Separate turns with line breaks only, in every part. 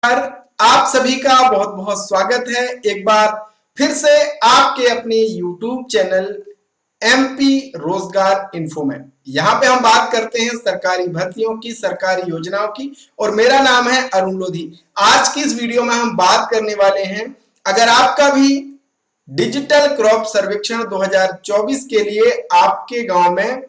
आप सभी का बहुत बहुत स्वागत है एक बार फिर से आपके अपने YouTube चैनल एमपी रोजगार इन्फो में। यहाँ पे हम बात करते हैं सरकारी भर्तियों की, सरकारी योजनाओं की, और मेरा नाम है अरुण लोधी। आज की इस वीडियो में हम बात करने वाले हैं, अगर आपका भी डिजिटल क्रॉप सर्वेक्षण 2024 के लिए आपके गांव में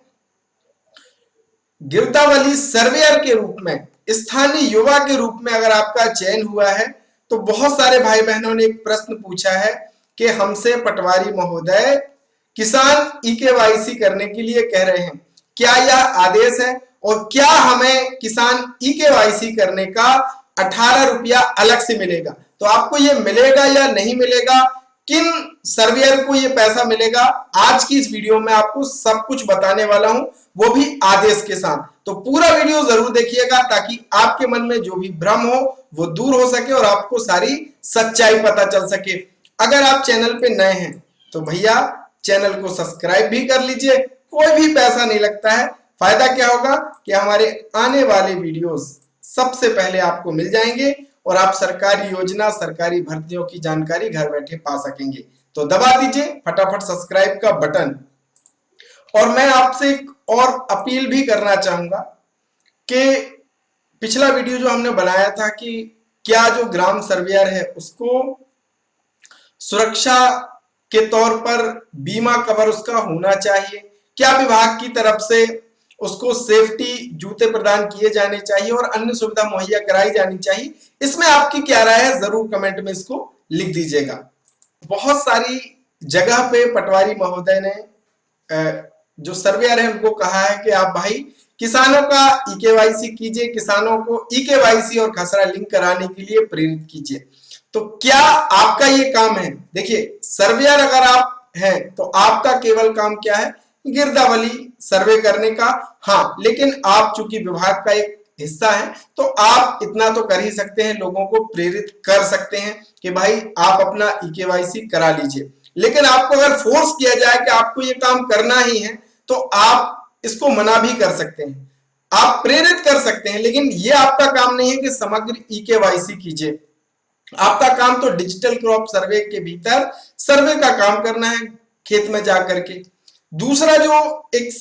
गिरदावली सर्वेयर के रूप में, स्थानीय युवा के रूप में अगर आपका चयन हुआ है, तो बहुत सारे भाई बहनों ने एक प्रश्न पूछा है कि हमसे पटवारी महोदय किसान ई-केवाईसी करने के लिए कह रहे हैं, क्या यह आदेश है और क्या हमें किसान ई-केवाईसी करने का 18 रुपया अलग से मिलेगा? तो आपको ये मिलेगा या नहीं मिलेगा, किन सर्वेयर को ये पैसा मिलेगा, आज की इस वीडियो में आपको सब कुछ बताने वाला हूं, वो भी आदेश के साथ। तो पूरा वीडियो जरूर देखिएगा ताकि आपके मन में जो भी भ्रम हो वो दूर हो सके और आपको सारी सच्चाई पता चल सके। अगर आप चैनल पे नए हैं तो भैया चैनल को सब्सक्राइब भी कर लीजिए, कोई भी पैसा नहीं लगता है। फायदा क्या होगा कि हमारे आने वाले वीडियोस सबसे पहले आपको मिल जाएंगे और आप सरकारी योजना, सरकारी भर्तियों की जानकारी घर बैठे पा सकेंगे। तो दबा दीजिए फटाफट सब्सक्राइब का बटन। और मैं आपसे एक और अपील भी करना चाहूंगा कि पिछला वीडियो जो हमने बनाया था कि क्या जो ग्राम सर्वेयर है उसको सुरक्षा के तौर पर बीमा कवर उसका होना चाहिए, क्या विभाग की तरफ से उसको सेफ्टी जूते प्रदान किए जाने चाहिए और अन्य सुविधा मुहैया कराई जानी चाहिए, इसमें आपकी क्या राय है जरूर कमेंट में इसको लिख दीजिएगा। बहुत सारी जगह पे पटवारी महोदय ने जो सर्वेयर है उनको कहा है कि आप भाई किसानों का ई-केवाईसी कीजिए, किसानों को ई-केवाईसी और खसरा लिंक कराने के लिए प्रेरित कीजिए। तो क्या आपका ये काम है? देखिए, सर्वेयर अगर आप हैं तो आपका केवल काम क्या है, गिरदावली सर्वे करने का। हाँ, लेकिन आप चूंकि विभाग का एक हिस्सा है तो आप इतना तो कर ही सकते हैं, लोगों को प्रेरित कर सकते हैं कि भाई आप अपना ई-केवाईसी करा लीजिए। लेकिन आपको अगर फोर्स किया जाए कि आपको ये काम करना ही है तो आप इसको मना भी कर सकते हैं, आप प्रेरित कर सकते हैं, लेकिन ये आपका काम नहीं है कि समग्र ई-केवाईसी कीजिए। आपका काम तो डिजिटल क्रॉप सर्वे के भीतर सर्वे का काम करना है, खेत में जाकर के। दूसरा जो एक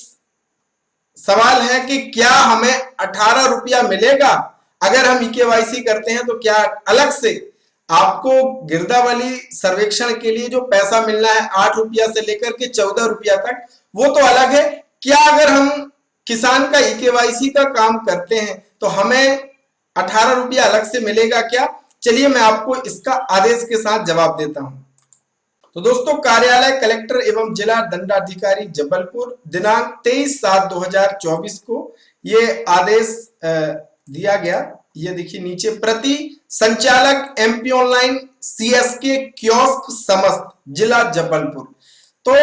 सवाल है कि क्या हमें 18 रुपया मिलेगा अगर हम ई-केवाईसी करते हैं, तो क्या अलग से आपको गिरदावली सर्वेक्षण के लिए जो पैसा मिलना है 8 रुपया से लेकर के 14 रुपया तक, वो तो अलग है। क्या अगर हम किसान का ई-केवाईसी का काम करते हैं तो हमें 18 रुपया अलग से मिलेगा क्या? चलिए मैं आपको इसका आदेश के साथ जवाब देता हूं। तो दोस्तों, कार्यालय कलेक्टर एवं जिला दंडाधिकारी जबलपुर दिनांक 23/7/2024 को ये आदेश दिया गया। ये देखिए नीचे, प्रति संचालक एमपी ऑनलाइन सीएसके कियोस्क समस्त जिला जबलपुर। तो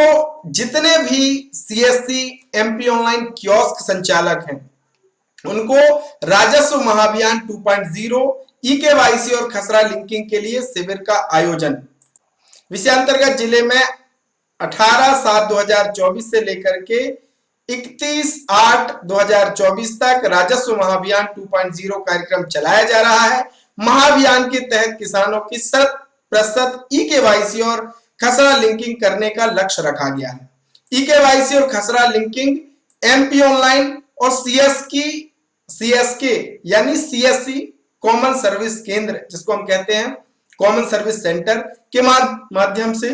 जितने भी सीएससी एमपी ऑनलाइन कियोस्क संचालक हैं उनको राजस्व महाअभियान 2.0 ई-केवाईसी और खसरा लिंकिंग के लिए शिविर का आयोजन विषयांतर्गत जिले में 18/7/2024 से लेकर के 31/8/2024 तक राजस्व महाअभियान 2.0 कार्यक्रम चलाया जा रहा है। महाअभियान के तहत किसानों की 100% ई-केवाईसी और खसरा लिंकिंग करने का लक्ष्य रखा गया है। ई-केवाईसी और खसरा लिंकिंग एमपी ऑनलाइन और सीएसके यानी सीएससी कॉमन सर्विस केंद्र, जिसको हम कहते हैं कॉमन सर्विस सेंटर के माध्यम से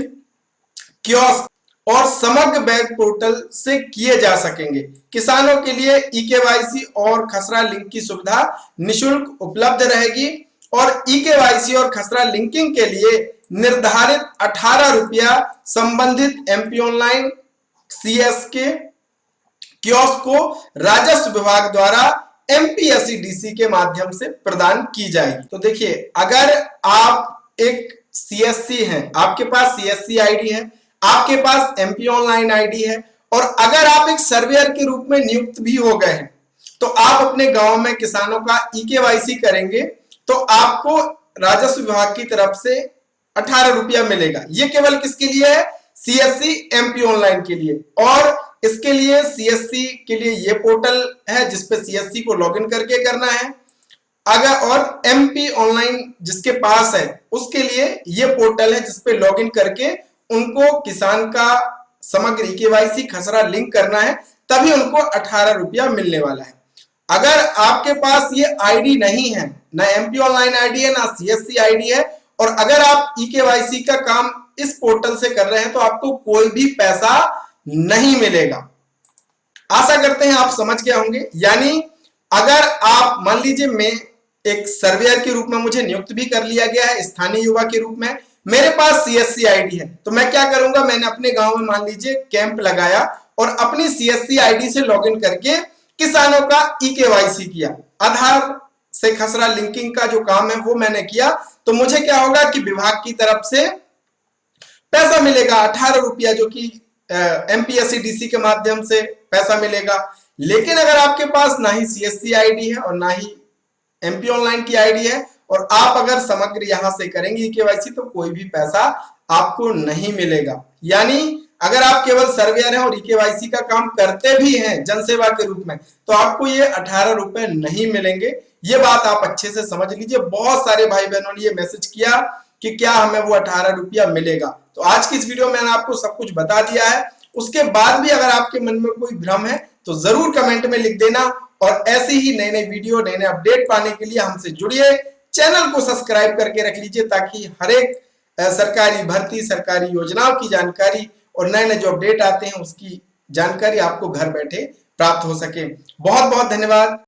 कियोस्क और समग्र वेब पोर्टल से किए जा सकेंगे। किसानों के लिए ई-केवाईसी और खसरा लिंक की सुविधा निशुल्क उपलब्ध रहेगी और ई-केवाईसी और खसरा लिंकिंग के लिए निर्धारित 18 रुपया संबंधित एमपी ऑनलाइन सीएसके कियोस्क को राजस्व विभाग द्वारा एमपीएससीडीसी के माध्यम से प्रदान की जाएगी। तो देखिए, अगर आप एक सीएससी हैं, आपके पास सीएससी आईडी है, आपके पास एमपी ऑनलाइन आईडी है, और अगर आप एक सर्वेयर के रूप में नियुक्त भी हो गए हैं, तो आप अपने गांव में किसानों का ई-केवाईसी करेंगे तो आपको राजस्व विभाग की तरफ से 18 रुपया मिलेगा। ये केवल किसके लिए है? सीएससी एमपी ऑनलाइन के लिए। और इसके लिए सीएससी के लिए ये पोर्टल है जिसपे सीएससी को लॉगिन करके करना है। अगर और एमपी ऑनलाइन जिसके पास है उसके लिए ये पोर्टल है जिसपे लॉगिन करके उनको किसान का समग्र केवाईसी खसरा लिंक करना है, तभी उनको 18 रुपया मिलने वाला है। अगर आपके पास ये आईडी नहीं है, ना एमपी ऑनलाइन आईडी है ना सीएससी आईडी है, और अगर आप ईकेवाईसी का काम इस पोर्टल से कर रहे हैं तो आपको कोई भी पैसा नहीं मिलेगा। आशा करते हैं आप समझ गए होंगे। यानी अगर आप मान लीजिए मैं एक सर्वेयर के रूप में मुझे नियुक्त भी कर लिया गया है स्थानीय युवा के रूप में, मेरे पास सीएससी आईडी है, तो मैं क्या करूंगा, मैंने अपने गांव में मान लीजिए कैंप लगाया और अपनी सीएससी आईडी से लॉगिन करके किसानों का ईकेवाईसी किया, आधार से खसरा लिंकिंग का जो काम है वो मैंने किया, तो मुझे क्या होगा कि विभाग की तरफ से पैसा मिलेगा 18 रुपया, जो कि एमपीएससी के माध्यम से पैसा मिलेगा। लेकिन अगर आपके पास ना ही सीएससी आईडी है और ना ही एमपी ऑनलाइन की आईडी है और आप अगर समग्र यहां से करेंगे केवाईसी, तो कोई भी पैसा आपको नहीं मिलेगा। यानी अगर आप केवल सर्वेयर हैं और केवाईसी का काम करते भी हैं जनसेवा के रूप में, तो आपको ये 18 रुपए नहीं मिलेंगे। ये बात आप अच्छे से समझ लीजिए। बहुत सारे भाई बहनों ने ये मैसेज किया कि क्या हमें वो 18 रुपया मिलेगा। तो आज की इस वीडियो में मैंने आपको सब कुछ बता दिया है। उसके बाद भी अगर आपके मन में कोई भ्रम है तो जरूर कमेंट में लिख देना, और ऐसी ही नए नए वीडियो नए नए अपडेट पाने के लिए हमसे जुड़िए। चैनल को सब्सक्राइब करके रख लीजिए ताकि हर एक सरकारी भर्ती, सरकारी योजनाओं की जानकारी और नए नए जो अपडेट आते हैं उसकी जानकारी आपको घर बैठे प्राप्त हो सके। बहुत बहुत धन्यवाद।